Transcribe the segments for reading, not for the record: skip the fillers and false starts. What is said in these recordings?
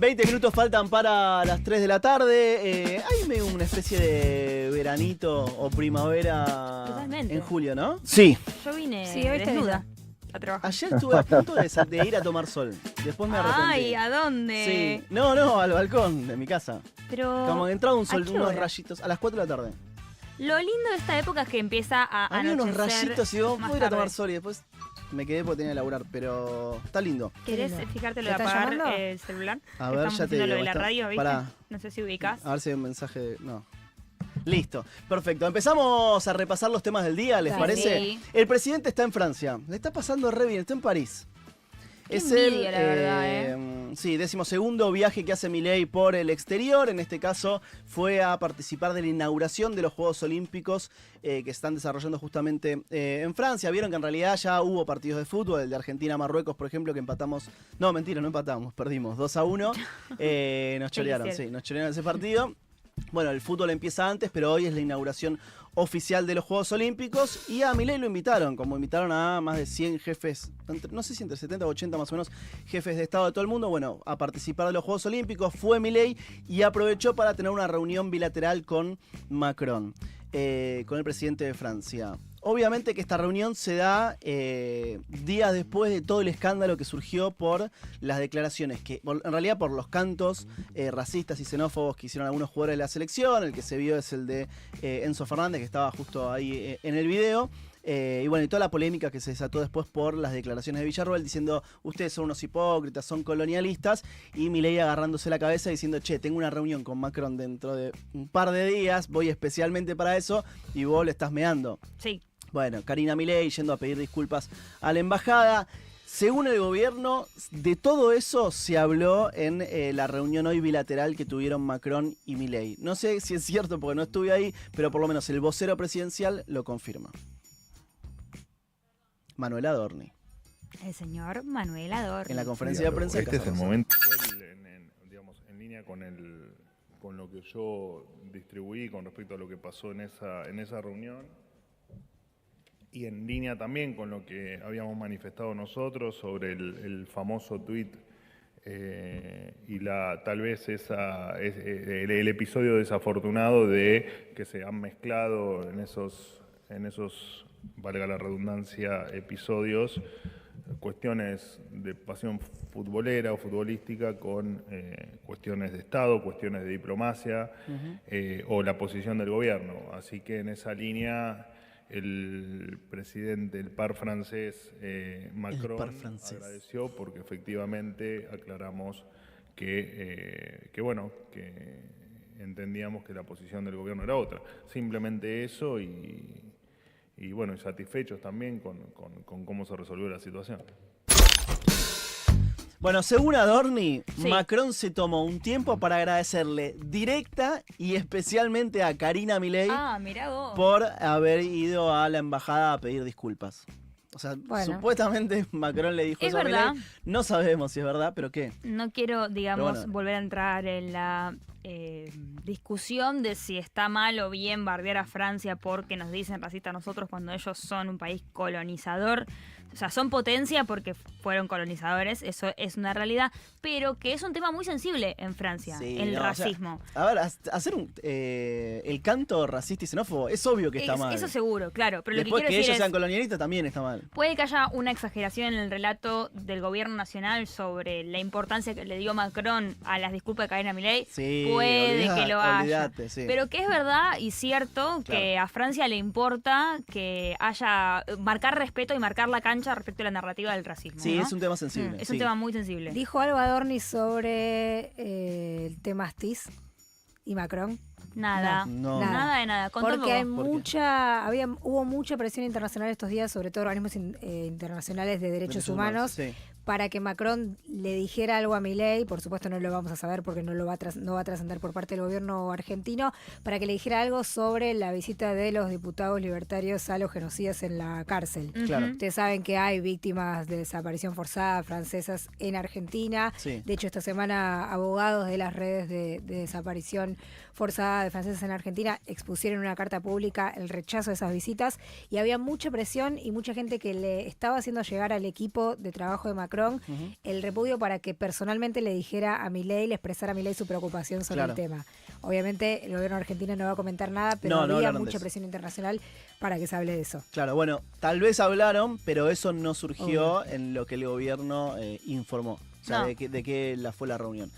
20 minutos faltan para las 3 de la tarde. Hay medio una especie de veranito o primavera. Totalmente. En julio, ¿no? Sí. Yo vine Sí, hoy te desnuda a trabajar. Ayer estuve a punto de ir a tomar sol. Después me arrepentí. Ay, ¿a dónde? Sí. No, al balcón de mi casa. Pero Como que entraba un sol, ¿a qué unos hora? rayitos. A las 4 de la tarde. Lo lindo de esta época es que empieza a Había unos anochecer rayitos y digo, más voy a ir a tomar tarde. sol. Y después me quedé porque tenía que laburar. Pero está lindo. ¿Querés lindo. fijarte lo ¿Te de está apagar llamando? el celular? A Que ver, estamos ya te haciendo digo. lo de la radio, ¿viste? Pará. No sé si ubicás. A ver si hay un mensaje de... No. Listo, perfecto. Empezamos a repasar los temas del día, ¿les Dale. parece? Sí. El presidente está en Francia. Le está pasando re bien, está en París. Qué envidia, la verdad, sí, 12º viaje que hace Milei por el exterior. En este caso fue a participar de la inauguración de los Juegos Olímpicos que se están desarrollando justamente en Francia. Vieron que en realidad ya hubo partidos de fútbol, el de Argentina-Marruecos, por ejemplo, que empatamos. No, mentira, no empatamos, perdimos 2-1. Nos chorearon, hicieron? sí, nos chorearon ese partido. Bueno, el fútbol empieza antes, pero hoy es la inauguración oficial de los Juegos Olímpicos y a Milei lo invitaron, como invitaron a más de 100 jefes, no sé si entre 70 o 80 más o menos, jefes de Estado de todo el mundo, bueno, a participar de los Juegos Olímpicos. Fue Milei y aprovechó para tener una reunión bilateral con Macron, con el presidente de Francia. Obviamente que esta reunión se da días después de todo el escándalo que surgió por las declaraciones, en realidad por los cantos racistas y xenófobos que hicieron algunos jugadores de la selección. El que se vio es el de Enzo Fernández, que estaba justo ahí en el video. Y bueno, y toda la polémica que se desató después por las declaraciones de Villarroel diciendo ustedes son unos hipócritas, son colonialistas, y Milei agarrándose la cabeza diciendo che, tengo una reunión con Macron dentro de un par de días, voy especialmente para eso y vos le estás meando. Sí. Bueno, Karina Milei yendo a pedir disculpas a la embajada. Según el gobierno, de todo eso se habló en la reunión hoy bilateral que tuvieron Macron y Milei. No sé si es cierto porque no estuve ahí, pero por lo menos el vocero presidencial lo confirma. Manuel Adorni. El señor Manuel Adorni. En la conferencia de prensa de Este es Casa el Rosada. momento. En línea con lo que yo distribuí con respecto a lo que pasó en esa reunión y en línea también con lo que habíamos manifestado nosotros sobre el famoso tuit y tal vez el episodio desafortunado de que se han mezclado en esos valga la redundancia, episodios, cuestiones de pasión futbolera o futbolística con cuestiones de Estado, cuestiones de diplomacia o la posición del gobierno. Así que en esa línea el presidente, el par francés Macron, agradeció porque efectivamente aclaramos que entendíamos que la posición del gobierno era otra. Simplemente eso y bueno, satisfechos también con cómo se resolvió la situación. Bueno, según Adorni, Sí. Macron se tomó un tiempo para agradecerle directa y especialmente a Karina Milei Ah, mirá vos. por haber ido a la embajada a pedir disculpas. O sea, Bueno. supuestamente Macron le dijo Es eso a verdad. Milei. No sabemos si es verdad, pero ¿qué? No quiero, digamos, Pero bueno. volver a entrar en la discusión de si está mal o bien bardear a Francia porque nos dicen racistas a nosotros cuando ellos son un país colonizador. O sea, son potencia porque fueron colonizadores, eso es una realidad, pero que es un tema muy sensible en Francia, Sí, el no, o sea, racismo. a ver, hacer el canto racista y xenófobo es obvio que está mal. Eso seguro, claro, pero Después lo que quiero que decir ellos es... sean colonialistas también está mal. Puede que haya una exageración en el relato del gobierno nacional sobre la importancia que le dio Macron a las disculpas de Karina Milei. Sí, Puede que lo haya. olvídate, sí. Pero que es verdad y cierto que a Francia le importa que haya marcar respeto y marcar la cancha respecto a la narrativa del racismo. Sí, ¿no? es un tema sensible. Es sí. un tema muy sensible. Dijo algo Adorni sobre el tema Astiz y Macron. Nada, No. nada de nada. Contame Porque hay vos. hubo mucha presión internacional estos días, sobre todo organismos internacionales de derechos humanos, Sí. para que Macron le dijera algo a Milei. Por supuesto no lo vamos a saber porque no va a trascender por parte del gobierno argentino, para que le dijera algo sobre la visita de los diputados libertarios a los genocidas en la cárcel. Claro. Ustedes saben que hay víctimas de desaparición forzada francesas en Argentina. Sí. De hecho, esta semana abogados de las redes de desaparición forzada embajada de franceses en Argentina expusieron en una carta pública el rechazo de esas visitas y había mucha presión y mucha gente que le estaba haciendo llegar al equipo de trabajo de Macron el repudio para que personalmente le dijera a Milei, le expresara a Milei su preocupación sobre el tema. Obviamente el gobierno argentino no va a comentar nada, pero había mucha presión internacional para que se hable de eso. Claro, bueno, tal vez hablaron, pero eso no surgió en lo que el gobierno informó, o sea, de qué fue la reunión.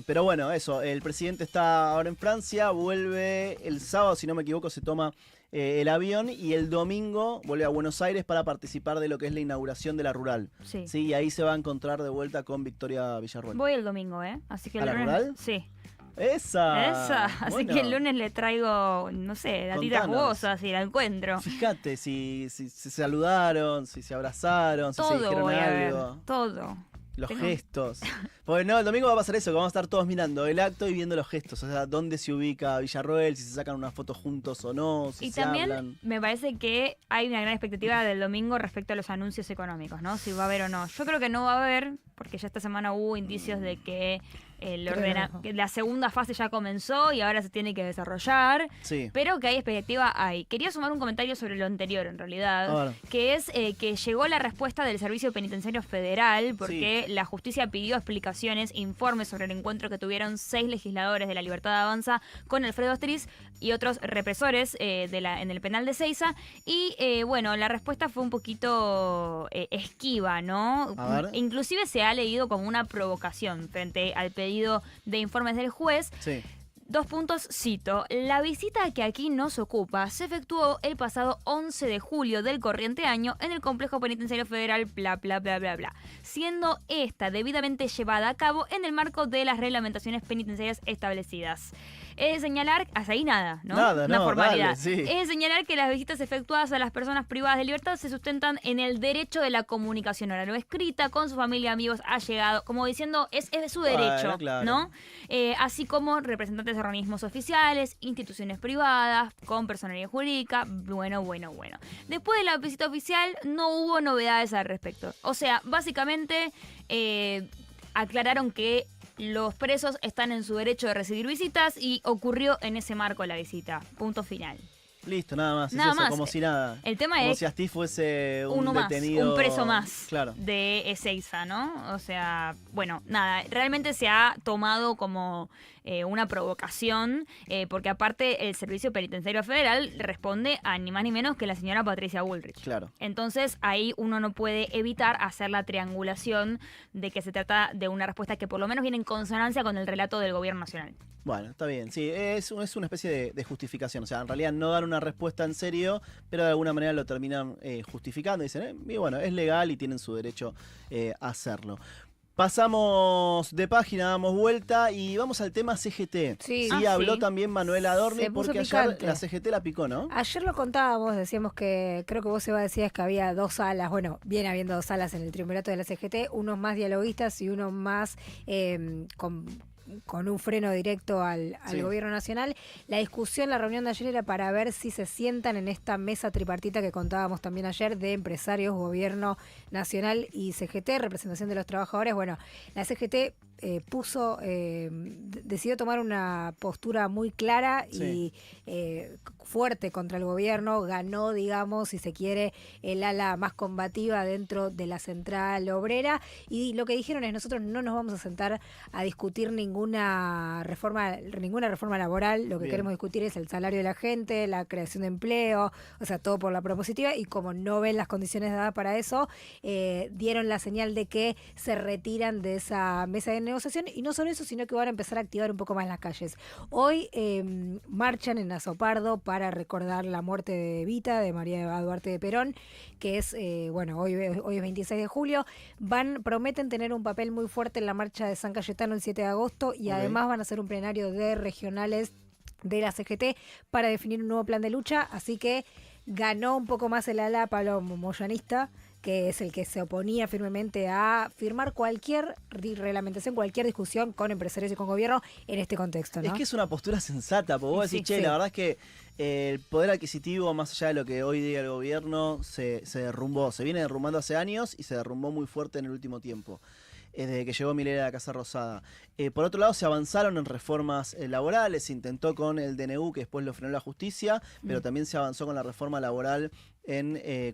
Pero bueno, eso, el presidente está ahora en Francia, vuelve el sábado, si no me equivoco, se toma el avión y el domingo vuelve a Buenos Aires para participar de lo que es la inauguración de la Rural. Sí. Sí, y ahí se va a encontrar de vuelta con Victoria Villarroel. Voy el domingo, así que ¿A la Rural? Sí. ¡Esa! Así Bueno, que el lunes le traigo, no sé, gatitas Contanos. jugosas si la encuentro. Fíjate si se saludaron, si se abrazaron, si se Todo dijeron voy a ver, algo. todo. Los Tengo- gestos. Porque no, el domingo va a pasar eso, que vamos a estar todos mirando el acto y viendo los gestos. O sea, dónde se ubica Villarroel, si se sacan una foto juntos o no, si Y se también hablan. me parece que hay una gran expectativa del domingo respecto a los anuncios económicos, ¿no? Si va a haber o no. Yo creo que no va a haber, porque ya esta semana hubo indicios de que que la segunda fase ya comenzó y ahora se tiene que desarrollar, Sí. pero que hay expectativa hay. Quería sumar un comentario sobre lo anterior, en realidad, A ver. que es que llegó la respuesta del Servicio Penitenciario Federal porque la justicia pidió explicaciones, informes sobre el encuentro que tuvieron 6 legisladores de la Libertad Avanza con Alfredo Astriz y otros represores en el penal de Seiza. Y bueno, la respuesta fue un poquito esquiva, ¿no? A ver. Inclusive se ha leído como una provocación frente al pedido de informes del juez. Sí. 2 puntos, cito. La visita que aquí nos ocupa se efectuó el pasado 11 de julio del corriente año en el complejo penitenciario federal, bla, bla, bla, bla, bla, siendo esta debidamente llevada a cabo en el marco de las reglamentaciones penitenciarias establecidas. Es de señalar, hasta ahí nada, ¿no? Nada, Una no, formalidad. dale, sí. Es de señalar que las visitas efectuadas a las personas privadas de libertad se sustentan en el derecho de la comunicación oral o escrita con su familia, amigos, allegados, como diciendo, es su derecho, Bueno, claro. ¿no? Así como representantes de organismos oficiales, instituciones privadas, con personalidad jurídica, bueno. Después de la visita oficial no hubo novedades al respecto. O sea, básicamente aclararon que los presos están en su derecho de recibir visitas y ocurrió en ese marco la visita. Punto final. Listo, nada más. Nada es eso, más. como si nada. El tema como es si Astiz fuese un uno más, detenido. un preso más Claro. de Ezeiza, ¿no? O sea, bueno, nada, realmente se ha tomado como una provocación, porque aparte el Servicio Penitenciario Federal responde a ni más ni menos que la señora Patricia Bullrich. Claro. Entonces ahí uno no puede evitar hacer la triangulación de que se trata de una respuesta que por lo menos viene en consonancia con el relato del gobierno nacional. Bueno, está bien. Sí, es una especie de justificación. O sea, en realidad no dan una respuesta en serio, pero de alguna manera lo terminan justificando. Dicen, y bueno, es legal y tienen su derecho a hacerlo. Pasamos de página, damos vuelta y vamos al tema CGT. Sí. Habló sí. también Manuel Adorni Se puso porque ayer picante. la CGT la picó, ¿no? Ayer lo contábamos, decíamos que, creo que vos, Seba, decías que había 2 salas, bueno, viene habiendo 2 salas en el triunvirato de la CGT, unos más dialoguistas y uno más con un freno directo al Sí. gobierno nacional. La discusión, la reunión de ayer era para ver si se sientan en esta mesa tripartita que contábamos también ayer de empresarios, gobierno nacional y CGT, representación de los trabajadores. Bueno, la CGT decidió tomar una postura muy clara y fuerte contra el gobierno, ganó, digamos, si se quiere, el ala más combativa dentro de la central obrera, y lo que dijeron es: nosotros no nos vamos a sentar a discutir ninguna reforma laboral, lo que Bien. queremos discutir es el salario de la gente, la creación de empleo, o sea, todo por la propositiva, y como no ven las condiciones dadas para eso, dieron la señal de que se retiran de esa mesa de negociación, y no solo eso, sino que van a empezar a activar un poco más las calles. Hoy marchan en Azopardo para recordar la muerte de Evita, de María Duarte de Perón, que es, hoy es 26 de julio. Prometen tener un papel muy fuerte en la marcha de San Cayetano el 7 de agosto y Ok. además van a hacer un plenario de regionales de la CGT para definir un nuevo plan de lucha, así que ganó un poco más el ala Pablo Moyanista, que es el que se oponía firmemente a firmar cualquier reglamentación, cualquier discusión con empresarios y con gobierno en este contexto, ¿no? Es que es una postura sensata, porque vos Sí, decís, che, sí. la verdad es que el poder adquisitivo, más allá de lo que hoy diga el gobierno, se derrumbó. Se viene derrumbando hace años y se derrumbó muy fuerte en el último tiempo. desde que llegó Milei a la Casa Rosada. Por otro lado, se avanzaron en reformas laborales, se intentó con el DNU, que después lo frenó la justicia, pero también se avanzó con la reforma laboral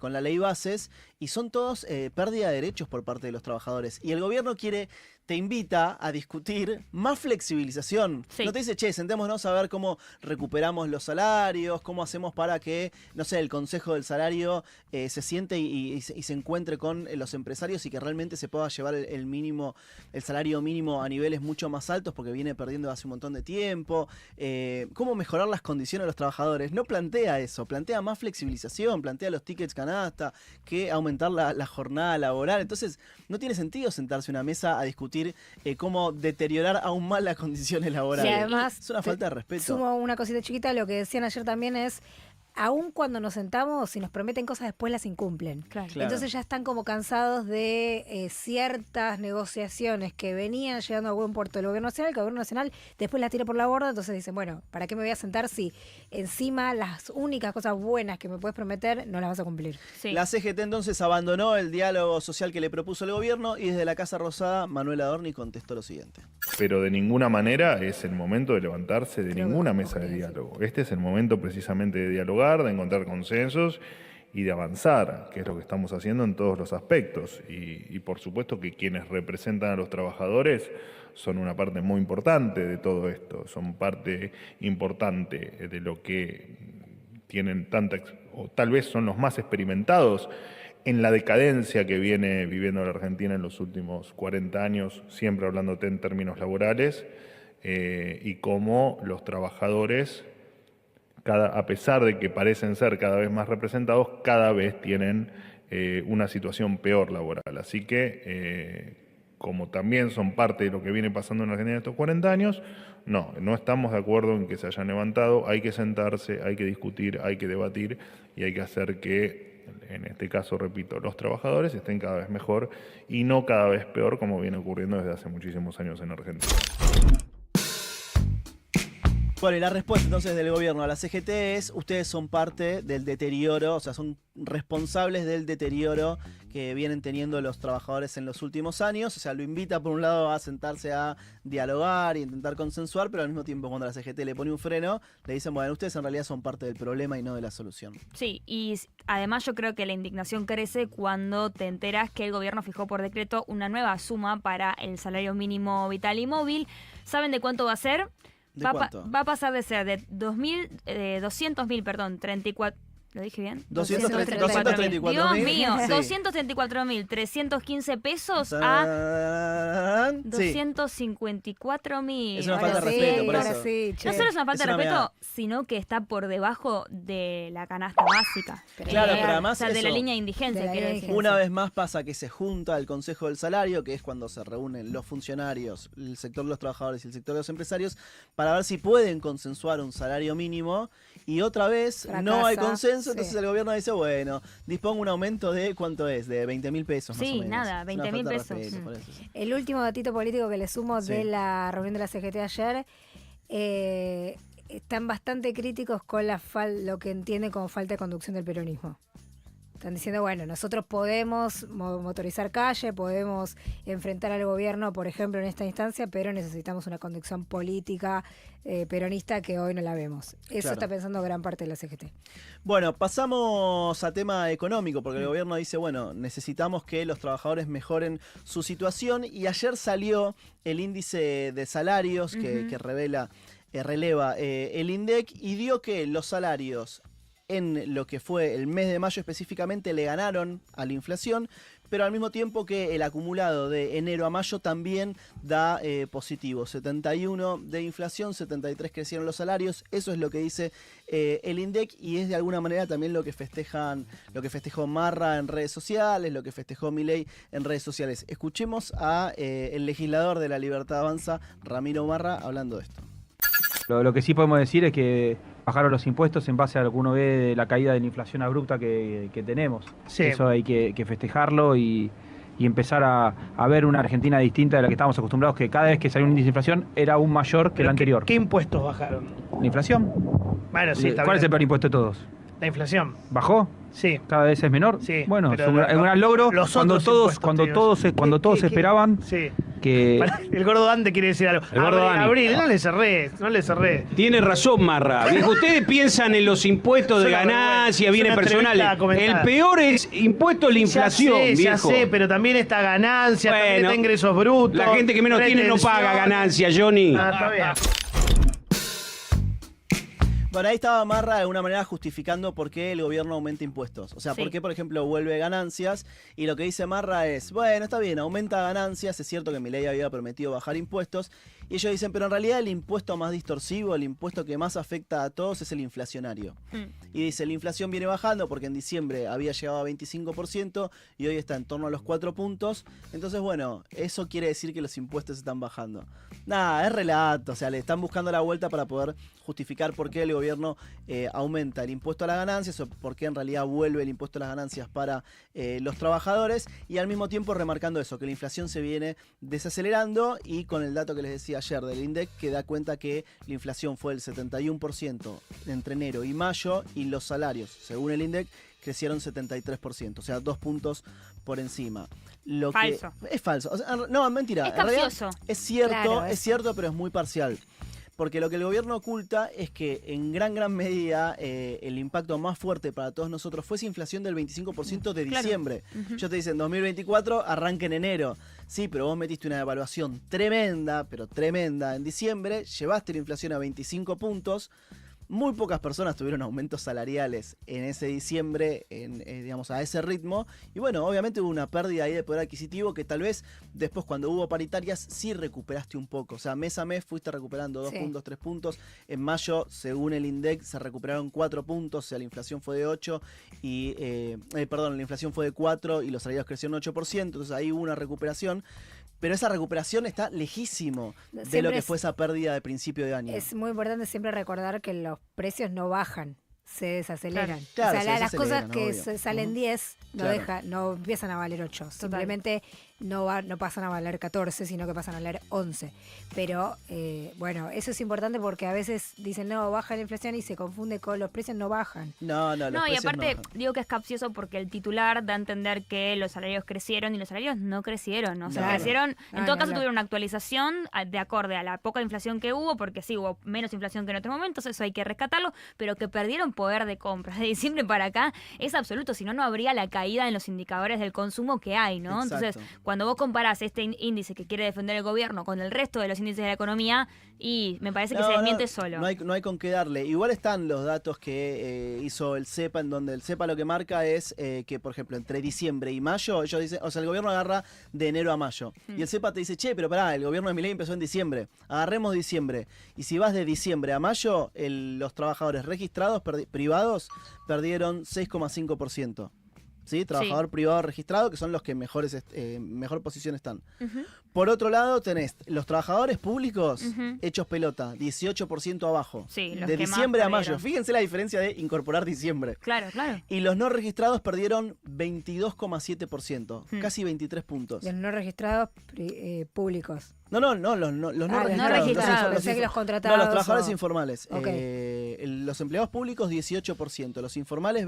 con la ley bases, y son todos pérdida de derechos por parte de los trabajadores. Y el gobierno te invita a discutir más flexibilización. Sí. No te dice, che, sentémonos a ver cómo recuperamos los salarios, cómo hacemos para que, no sé, el Consejo del Salario se siente y se encuentre con los empresarios y que realmente se pueda llevar el salario mínimo a niveles mucho más altos, porque viene perdiendo hace un montón de tiempo. Cómo mejorar las condiciones de los trabajadores. No plantea eso, plantea más flexibilización, plantea los tickets canasta, que aumentar la jornada laboral. Entonces, no tiene sentido sentarse a una mesa a discutir cómo deteriorar aún más las condiciones laborales. Y además, es una falta de respeto. Sumo una cosita chiquita, lo que decían ayer también es, aún cuando nos sentamos, si nos prometen cosas, después las incumplen. Claro. Entonces ya están como cansados de ciertas negociaciones que venían llegando a buen puerto del gobierno nacional, que el gobierno nacional después las tira por la borda. Entonces dicen, bueno, ¿para qué me voy a sentar si encima las únicas cosas buenas que me puedes prometer no las vas a cumplir? Sí. La CGT entonces abandonó el diálogo social que le propuso el gobierno, y desde la Casa Rosada, Manuel Adorni contestó lo siguiente. Pero de ninguna manera es el momento de levantarse de ninguna mesa de diálogo. Este es el momento precisamente de dialogar, de encontrar consensos y de avanzar, que es lo que estamos haciendo en todos los aspectos. Y por supuesto que quienes representan a los trabajadores son una parte muy importante de todo esto, son parte importante de lo que tienen o tal vez son los más experimentados en la decadencia que viene viviendo la Argentina en los últimos 40 años, siempre hablándote en términos laborales, y cómo los trabajadores, a pesar de que parecen ser cada vez más representados, cada vez tienen una situación peor laboral. Así que, como también son parte de lo que viene pasando en Argentina en estos 40 años, no estamos de acuerdo en que se hayan levantado. Hay que sentarse, hay que discutir, hay que debatir y hay que hacer que, en este caso, repito, los trabajadores estén cada vez mejor y no cada vez peor, como viene ocurriendo desde hace muchísimos años en Argentina. Bueno, y la respuesta entonces del gobierno a la CGT es: ustedes son parte del deterioro, o sea, son responsables del deterioro que vienen teniendo los trabajadores en los últimos años. O sea, lo invita por un lado a sentarse a dialogar e intentar consensuar, pero al mismo tiempo, cuando la CGT le pone un freno, le dicen, bueno, ustedes en realidad son parte del problema y no de la solución. Sí, y además yo creo que la indignación crece cuando te enteras que el gobierno fijó por decreto una nueva suma para el salario mínimo vital y móvil. ¿Saben de cuánto va a ser? ¿De cuánto? Va a pasar de ser de 200.000, perdón, 34... ¿Lo dije bien? 234.000. Dios mío, Sí. 234.315 pesos a Sí. 254.000. Es una falta de Ahora respeto, por ahora eso. sí, che. No solo es una falta Es de una respeto, meada. sino que está por debajo de la canasta básica. Claro, pero además o sea, de la eso- línea de indigencia, de la quiero línea de decir. Una vez más pasa que se junta el Consejo del Salario, que es cuando se reúnen los funcionarios, el sector de los trabajadores y el sector de los empresarios, para ver si pueden consensuar un salario mínimo, y otra vez no hay Fracasa, consenso. Entonces sí. el gobierno dice, bueno, dispongo un aumento de, ¿cuánto es? De 20.000 pesos más Sí, o menos. nada, Es una 20.000 falta de pesos. respeto, por eso, sí. El último datito político que le sumo Sí. de la reunión de la CGT ayer, están bastante críticos con lo que entienden como falta de conducción del peronismo. Están diciendo, bueno, nosotros podemos motorizar calle, podemos enfrentar al gobierno, por ejemplo, en esta instancia, pero necesitamos una conducción política peronista que hoy no la vemos. Eso Claro. está pensando gran parte de la CGT. Bueno, pasamos a tema económico, porque el gobierno dice, bueno, necesitamos que los trabajadores mejoren su situación, y ayer salió el índice de salarios que releva el INDEC, y dio que los salarios en lo que fue el mes de mayo específicamente le ganaron a la inflación, pero al mismo tiempo que el acumulado de enero a mayo también da positivo. 71 de inflación, 73 crecieron los salarios. Eso es lo que dice el INDEC, y es de alguna manera también lo que festejó Marra en redes sociales, lo que festejó Milei en redes sociales. Escuchemos a el legislador de La Libertad Avanza, Ramiro Marra, hablando de esto. Lo que sí podemos decir es que bajaron los impuestos en base a lo que uno ve de la caída de la inflación abrupta que tenemos. Sí. Eso hay que festejarlo y empezar a ver una Argentina distinta de la que estábamos acostumbrados, que cada vez que salía un índice de inflación era aún mayor que el anterior. ¿Qué impuestos bajaron? ¿La inflación? Bueno, sí, está ¿Cuál es el bien. peor impuesto de todos? La inflación. ¿Bajó? Sí. cada vez es menor. Sí, Bueno, pero es un gran logro los cuando otros todos, impuestos, cuando te digo todos, yo. cuando todos esperaban Sí. que Pará, el gordo Dante quiere decir algo. El gordo Dani. Abril, no le cerré. Tiene razón, Marra. Viejo, ustedes piensan en los impuestos de Es una ganancia, vergüenza. bienes Es una entrevista personales. comentada. El peor es impuesto a la inflación, ya viejo. sé, pero también está ganancia, también Bueno, está ingresos brutos. La gente que menos tiene no paga ganancia, Johnny. Ah, está bien. Bueno, ahí estaba Marra de alguna manera justificando por qué el gobierno aumenta impuestos. O sea, Sí. por qué, por ejemplo, vuelve ganancias. Y lo que dice Marra es, bueno, está bien, aumenta ganancias. Es cierto que Milei había prometido bajar impuestos. Y ellos dicen, pero en realidad el impuesto más distorsivo, el impuesto que más afecta a todos es el inflacionario. Y dice, la inflación viene bajando porque en diciembre había llegado a 25% y hoy está en torno a los 4 puntos. Entonces, bueno, eso quiere decir que los impuestos están bajando. Nada, es relato. O sea, le están buscando la vuelta para poder justificar por qué el gobierno aumenta el impuesto a las ganancias o por qué en realidad vuelve el impuesto a las ganancias para los trabajadores y al mismo tiempo remarcando eso, que la inflación se viene desacelerando y con el dato que les decía ayer del INDEC que da cuenta que la inflación fue del 71% entre enero y mayo y los salarios, según el INDEC, crecieron 73%, o sea, 2 puntos por encima. Lo Falso. Que es falso. O sea, no, mentira. Es En realidad capcioso. es cierto, Claro, es cierto, pero es muy parcial. Porque lo que el gobierno oculta es que en gran medida el impacto más fuerte para todos nosotros fue esa inflación del 25% de Claro. diciembre. Yo te dicen 2024 arranca en enero. Sí, pero vos metiste una devaluación tremenda, pero tremenda en diciembre, llevaste la inflación a 25 puntos. Muy pocas personas tuvieron aumentos salariales en ese diciembre, digamos, a ese ritmo. Y bueno, obviamente hubo una pérdida ahí de poder adquisitivo que tal vez después cuando hubo paritarias sí recuperaste un poco. O sea, mes a mes fuiste recuperando 2 Sí. puntos, 3 puntos. En mayo, según el INDEC, se recuperaron 4 puntos. O sea, la inflación fue de 8 y... perdón, la inflación fue de 4 y los salarios crecieron 8%. Entonces ahí hubo una recuperación. Pero esa recuperación está lejísimo de Siempre lo que es- fue esa pérdida de principio de año. Es muy importante siempre recordar que los precios no bajan, se desaceleran. Claro, o sea, se las cosas desaceleran, que obvio. salen Ujú. 10 no, Claro. no empiezan a valer 8. Simplemente no pasan a valer 14, sino que pasan a valer 11. Pero bueno, eso es importante porque a veces dicen, no, baja la inflación y se confunde con los precios, no bajan. No, los No, y precios aparte no bajan. digo que es capcioso porque el titular da a entender que los salarios crecieron y los salarios no crecieron. O sea, Claro. crecieron, No, en todo ni caso hablar. tuvieron una actualización de acorde a la poca inflación que hubo, porque sí hubo menos inflación que en otros momentos, eso hay que rescatarlo, pero que perdieron poder de compra de diciembre para acá es absoluto, si no, no habría la caída en los indicadores del consumo que hay, ¿no? Exacto. Entonces, cuando vos comparás este índice que quiere defender el gobierno con el resto de los índices de la economía, y me parece que se desmiente solo. No hay con qué darle. Igual están los datos que hizo el CEPA, en donde el CEPA lo que marca es que, por ejemplo, entre diciembre y mayo, ellos dicen, o sea, el gobierno agarra de enero a mayo. Y el CEPA te dice, che, pero pará, el gobierno de Milei empezó en diciembre. Agarremos diciembre. Y si vas de diciembre a mayo, los trabajadores registrados privados perdieron 6,5%. ¿Sí? Trabajador privado registrado, que son los que mejor posición están. Ujú. Por otro lado, tenés los trabajadores públicos Ujú. hechos pelota, 18% abajo. Sí, los de que más diciembre a mayo. perdieron. Fíjense la diferencia de incorporar diciembre. Claro, claro. Y los no registrados perdieron 22,7%, casi 23 puntos. Los no registrados públicos. No, los no los registrados. no registrados, los pensé que los no, contratados. los trabajadores o- informales. Ok. Los empleados públicos 18%, los informales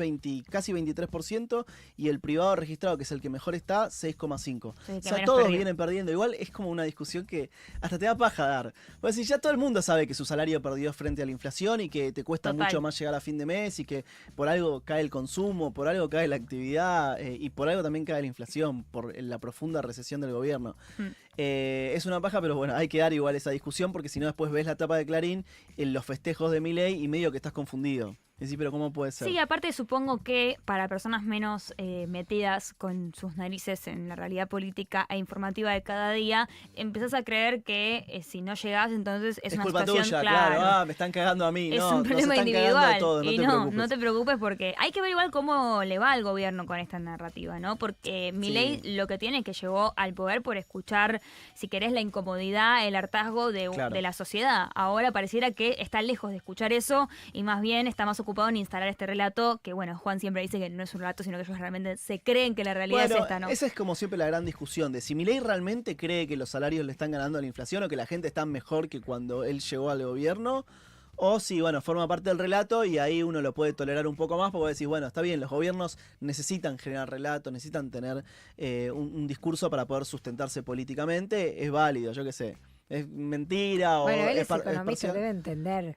casi 23% y el privado registrado, que es el que mejor está, 6,5%. Sí, que O sea, menos todos perdió. vienen perdiendo. Igual es como una discusión que hasta te da paja dar. Pues si ya todo el mundo sabe que su salario perdió frente a la inflación y que te cuesta Total. mucho más llegar a fin de mes y que por algo cae el consumo, por algo cae la actividad y por algo también cae la inflación, por la profunda recesión del gobierno. Es una paja, pero bueno, hay que dar igual esa discusión porque si no después ves la tapa de Clarín en los festejos de Milei y medio que estás confundido. Y decís, pero ¿cómo puede ser? Sí, aparte supongo que para personas menos metidas con sus narices en la realidad política e informativa de cada día, empezás a creer que si no llegás, entonces es una culpa situación, tuya, claro. claro. Me están cagando a mí. Es No, un problema nos están cagando a individual. todos, no y te preocupes. no te preocupes porque hay que ver igual cómo le va al gobierno con esta narrativa, ¿no? Porque Milei lo que tiene es que llegó al poder por escuchar, si querés, la incomodidad, el hartazgo de la sociedad. Ahora pareciera que está lejos de escuchar eso y más bien está más ocupado en instalar este relato que, bueno, Juan siempre dice que no es un relato, sino que ellos realmente se creen que la realidad Bueno, es esta, ¿no? esa es como siempre la gran discusión de si Milei realmente cree que los salarios le están ganando a la inflación o que la gente está mejor que cuando él llegó al gobierno o si, bueno, forma parte del relato y ahí uno lo puede tolerar un poco más porque decís, bueno, está bien, los gobiernos necesitan generar relato, necesitan tener un discurso para poder sustentarse políticamente, es válido, yo qué sé, es mentira o Bueno, él es es economista, parcial. debe entender.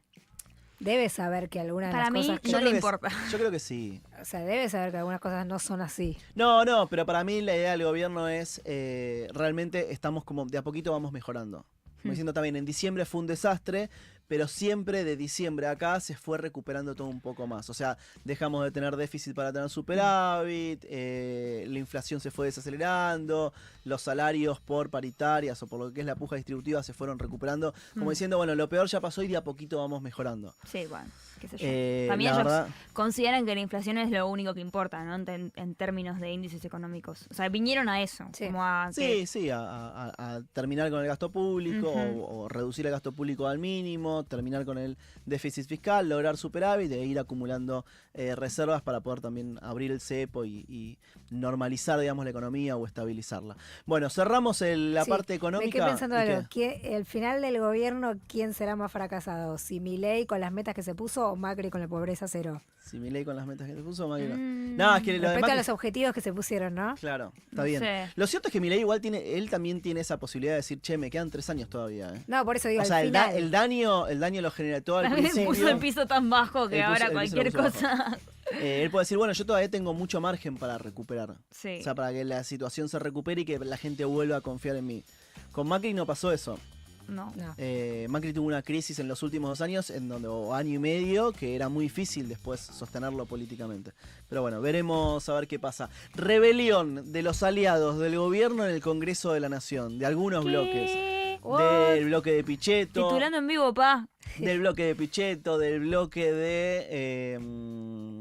Debe saber que algunas de Para las mí cosas que... no Yo le creo que importa. Yo creo que sí. O sea, debe saber que algunas cosas no son así. No, pero para mí la idea del gobierno es realmente estamos como de a poquito vamos mejorando. Como diciendo también, en diciembre fue un desastre, pero siempre de diciembre a acá se fue recuperando todo un poco más. O sea, dejamos de tener déficit para tener superávit, la inflación se fue desacelerando, los salarios por paritarias o por lo que es la puja distributiva se fueron recuperando. Como diciendo, bueno, lo peor ya pasó y de a poquito vamos mejorando. Sí, bueno, qué sé yo. También la ellos verdad- consideran que la inflación es lo único que importa, ¿no? En términos de índices económicos. O sea, vinieron a eso. Sí. Como a Sí, a terminar con el gasto público Ujú. o reducir el gasto público al mínimo, terminar con el déficit fiscal, lograr superávit e ir acumulando reservas para poder también abrir el cepo y normalizar, digamos, la economía o estabilizarla. Bueno, cerramos la Sí, parte me económica. quedé pensando ¿y algo. qué? El final del gobierno, ¿quién será más fracasado? ¿Si Milei con las metas que se puso o Macri con la pobreza cero? Si Milei con las metas que te puso, Macri no. Mm, No, es que lo de Respecto a Macri- los objetivos que se pusieron, ¿no? Claro, está No bien. sé. Lo cierto es que Milei igual él también tiene esa posibilidad de decir, che, me quedan 3 años todavía. No, por eso digo, O sea, al final. el daño lo generó todo al También principio. puso el piso tan bajo que Él puso- ahora él puso cualquier el piso cosa. Él puede decir, bueno, yo todavía tengo mucho margen para recuperar. Sí. O sea, para que la situación se recupere y que la gente vuelva a confiar en mí. Con Macri no pasó eso. No. No. Macri tuvo una crisis en los últimos 2 años, o año y medio, que era muy difícil después sostenerlo políticamente. Pero bueno, veremos a ver qué pasa. Rebelión de los aliados del gobierno en el Congreso de la Nación, de algunos bloques. Del bloque de Pichetto. Titulando en vivo, pa. Del bloque de Pichetto, del bloque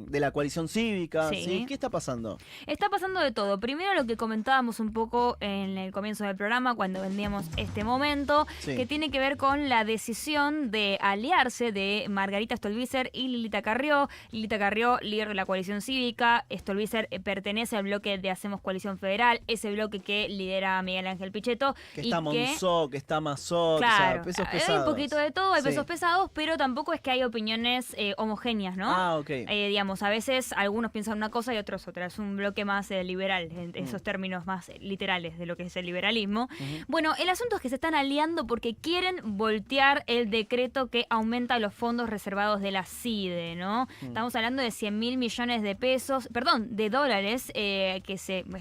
de la coalición cívica. Sí. ¿Sí? ¿Qué está pasando? Está pasando de todo. Primero lo que comentábamos un poco en el comienzo del programa, cuando vendíamos este momento, Sí. que tiene que ver con la decisión de aliarse de Margarita Stolbizer y Lilita Carrió. Lilita Carrió, líder de la coalición cívica. Stolbizer pertenece al bloque de Hacemos Coalición Federal, ese bloque que lidera Miguel Ángel Pichetto. Que y está Monzó, que está Mazó, Claro, o sea, pesos hay pesados. un poquito de todo, hay Sí. pesos pesados, pero tampoco es que hay opiniones homogéneas, ¿no? Ah, ok. Digamos, a veces algunos piensan una cosa y otros otra. Es un bloque más liberal, en esos términos más literales de lo que es el liberalismo. Bueno, el asunto es que se están aliando porque quieren voltear el decreto que aumenta los fondos reservados de la CIDE, ¿no? Estamos hablando de 100.000 millones de pesos, perdón, de dólares, es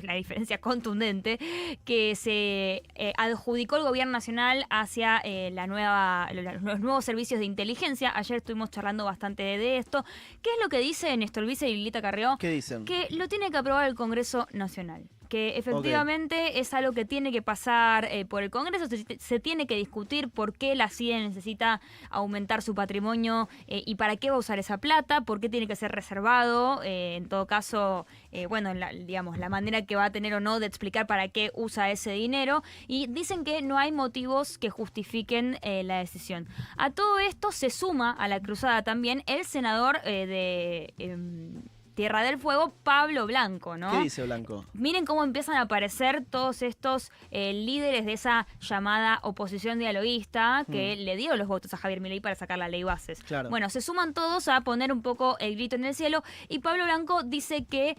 la diferencia contundente, que se adjudicó el gobierno nacional hacia los nuevos servicios de inteligencia. Ayer estuvimos charlando bastante de esto. ¿Qué es lo que dicen Stolbizer y Lilita Carrió? ¿Qué dicen? Que lo tiene que aprobar el Congreso Nacional. Que efectivamente es algo que tiene que pasar por el Congreso, se tiene que discutir por qué la CIDE necesita aumentar su patrimonio y para qué va a usar esa plata, por qué tiene que ser reservado, en todo caso, digamos, la manera que va a tener o no de explicar para qué usa ese dinero, y dicen que no hay motivos que justifiquen la decisión. A todo esto se suma a la cruzada también el senador de Tierra del Fuego, Pablo Blanco, ¿no? ¿Qué dice Blanco? Miren cómo empiezan a aparecer todos estos líderes de esa llamada oposición dialoguista que le dieron los votos a Javier Milei para sacar la ley bases. Claro. Bueno, se suman todos a poner un poco el grito en el cielo y Pablo Blanco dice que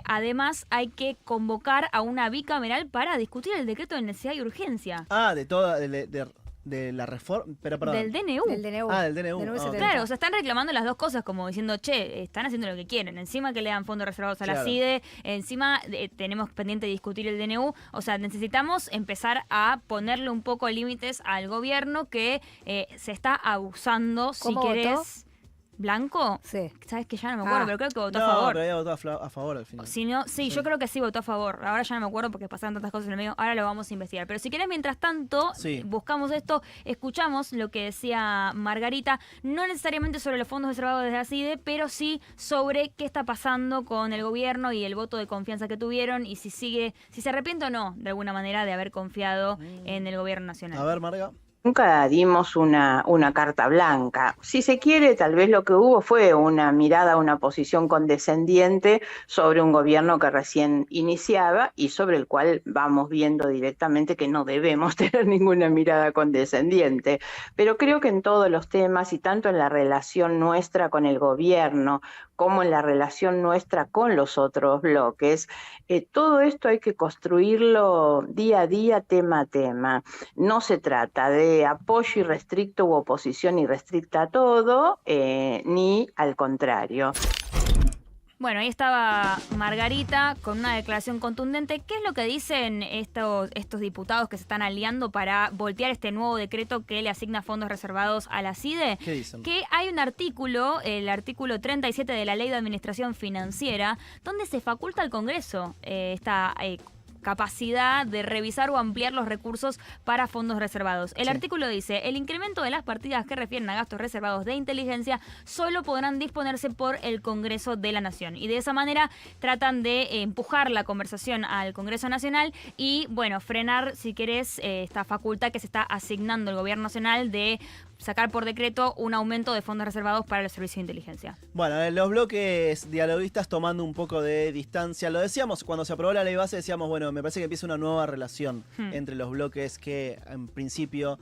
además hay que convocar a una bicameral para discutir el decreto de necesidad y urgencia. Ah, de toda, de la reforma, pero perdón. Del DNU. Del DNU. Ah, del DNU. DNU Ah, ok. 70. Claro, o sea, están reclamando las dos cosas, como diciendo, che, están haciendo lo que quieren. Encima que le dan fondos reservados a la Claro. CIDE, encima tenemos pendiente de discutir el DNU. O sea, necesitamos empezar a ponerle un poco límites al gobierno que se está abusando, si ¿Cómo querés. votó? ¿Blanco? Sí. Sabes que ya no me acuerdo, Ah. pero creo que votó No, a favor. pero había votado a favor al final. Si no, sí, Sí. yo creo que sí votó a favor. Ahora ya no me acuerdo porque pasaron tantas cosas en el medio. Ahora lo vamos a investigar. Pero si querés, mientras tanto, Sí. buscamos esto, escuchamos lo que decía Margarita, no necesariamente sobre los fondos reservados de la CIDE, pero sí sobre qué está pasando con el gobierno y el voto de confianza que tuvieron y si se arrepiente o no, de alguna manera, de haber confiado en el gobierno nacional. A ver, Marga. Nunca dimos una carta blanca. Si se quiere, tal vez lo que hubo fue una mirada, una posición condescendiente sobre un gobierno que recién iniciaba y sobre el cual vamos viendo directamente que no debemos tener ninguna mirada condescendiente. Pero creo que en todos los temas, y tanto en la relación nuestra con el gobierno como en la relación nuestra con los otros bloques, todo esto hay que construirlo día a día, tema a tema. No se trata de apoyo irrestricto u oposición irrestricta a todo, ni al contrario. Bueno, ahí estaba Margarita con una declaración contundente. ¿Qué es lo que dicen estos diputados que se están aliando para voltear este nuevo decreto que le asigna fondos reservados a la CIDE? ¿Qué dicen? Que hay un artículo, el artículo 37 de la Ley de Administración Financiera, donde se faculta al Congreso esta capacidad de revisar o ampliar los recursos para fondos reservados. El artículo dice, el incremento de las partidas que refieren a gastos reservados de inteligencia solo podrán disponerse por el Congreso de la Nación. Y de esa manera tratan de empujar la conversación al Congreso Nacional y, bueno, frenar, si querés, esta facultad que se está asignando el Gobierno Nacional de sacar por decreto un aumento de fondos reservados para los servicios de inteligencia. Bueno, los bloques dialoguistas tomando un poco de distancia. Lo decíamos, cuando se aprobó la ley base, decíamos, bueno, me parece que empieza una nueva relación entre los bloques que en principio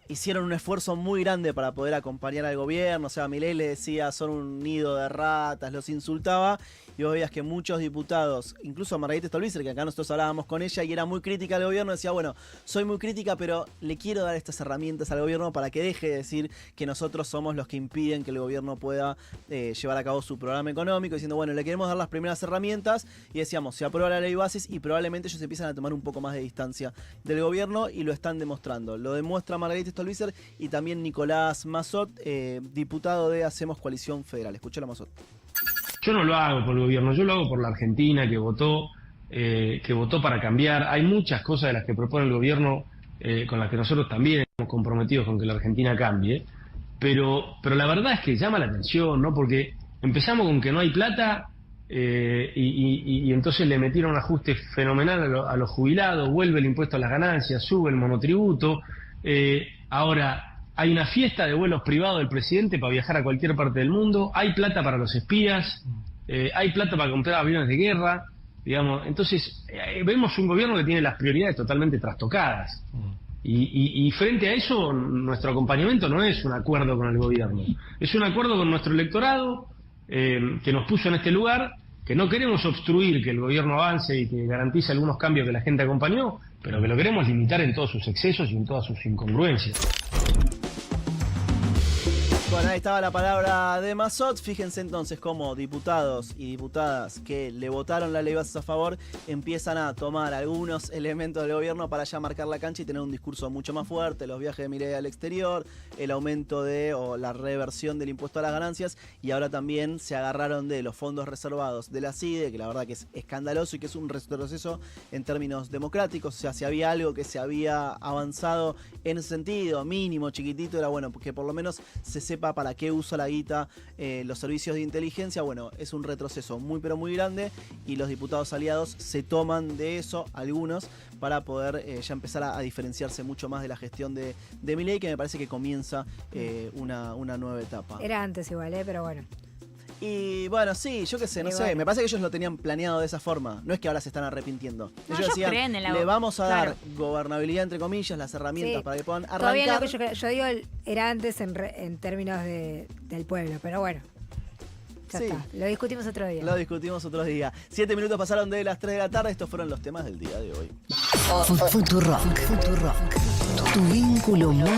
hicieron un esfuerzo muy grande para poder acompañar al gobierno. O sea, Milei le decía, son un nido de ratas, los insultaba. Y vos veías que muchos diputados, incluso Margarita Stolbizer, que acá nosotros hablábamos con ella y era muy crítica al gobierno, decía, bueno, soy muy crítica, pero le quiero dar estas herramientas al gobierno para que deje de decir que nosotros somos los que impiden que el gobierno pueda llevar a cabo su programa económico, diciendo, bueno, le queremos dar las primeras herramientas. Y decíamos, se aprueba la ley bases y probablemente ellos empiezan a tomar un poco más de distancia del gobierno y lo están demostrando. Lo demuestra Margarita Stolbizer y también Nicolás Massot, diputado de Hacemos Coalición Federal. Escuchalo, Massot. Yo no lo hago por el gobierno, yo lo hago por la Argentina que votó para cambiar. Hay muchas cosas de las que propone el gobierno con las que nosotros también estamos comprometidos con que la Argentina cambie, pero la verdad es que llama la atención, ¿no? Porque empezamos con que no hay plata y entonces le metieron un ajuste fenomenal a los jubilados, vuelve el impuesto a las ganancias, sube el monotributo, ahora hay una fiesta de vuelos privados del presidente para viajar a cualquier parte del mundo, hay plata para los espías, hay plata para comprar aviones de guerra, digamos. Entonces, vemos un gobierno que tiene las prioridades totalmente trastocadas. Y frente a eso, nuestro acompañamiento no es un acuerdo con el gobierno, es un acuerdo con nuestro electorado que nos puso en este lugar, que no queremos obstruir que el gobierno avance y que garantice algunos cambios que la gente acompañó, pero que lo queremos limitar en todos sus excesos y en todas sus incongruencias. Bueno, ahí estaba la palabra de Massot. Fíjense entonces cómo diputados y diputadas que le votaron la ley bases a favor empiezan a tomar algunos elementos del gobierno para ya marcar la cancha y tener un discurso mucho más fuerte. Los viajes de Milei al exterior, el aumento o la reversión del impuesto a las ganancias, y ahora también se agarraron de los fondos reservados de la CIDE, que la verdad que es escandaloso y que es un retroceso en términos democráticos. O sea, si había algo que se había avanzado en ese sentido, mínimo, chiquitito, era bueno, que por lo menos se sepa para qué usa la guita los servicios de inteligencia. Bueno, es un retroceso muy pero muy grande y los diputados aliados se toman de eso, algunos, para poder ya empezar a diferenciarse mucho más de la gestión de Milei, que me parece que comienza una nueva etapa. Era antes igual, pero bueno. Y bueno, sí, yo qué sé, no sé, me parece que ellos lo tenían planeado de esa forma, no es que ahora se están arrepintiendo. Ellos decían, le vamos a dar gobernabilidad, entre comillas, las herramientas para que puedan arrancar. Todavía lo que yo digo era antes en términos del pueblo, pero bueno. Ya está. Lo discutimos otro día. Lo discutimos otro día. 7 minutos pasaron de las 3 de la tarde, estos fueron los temas del día de hoy. Futurock. Tu vínculo más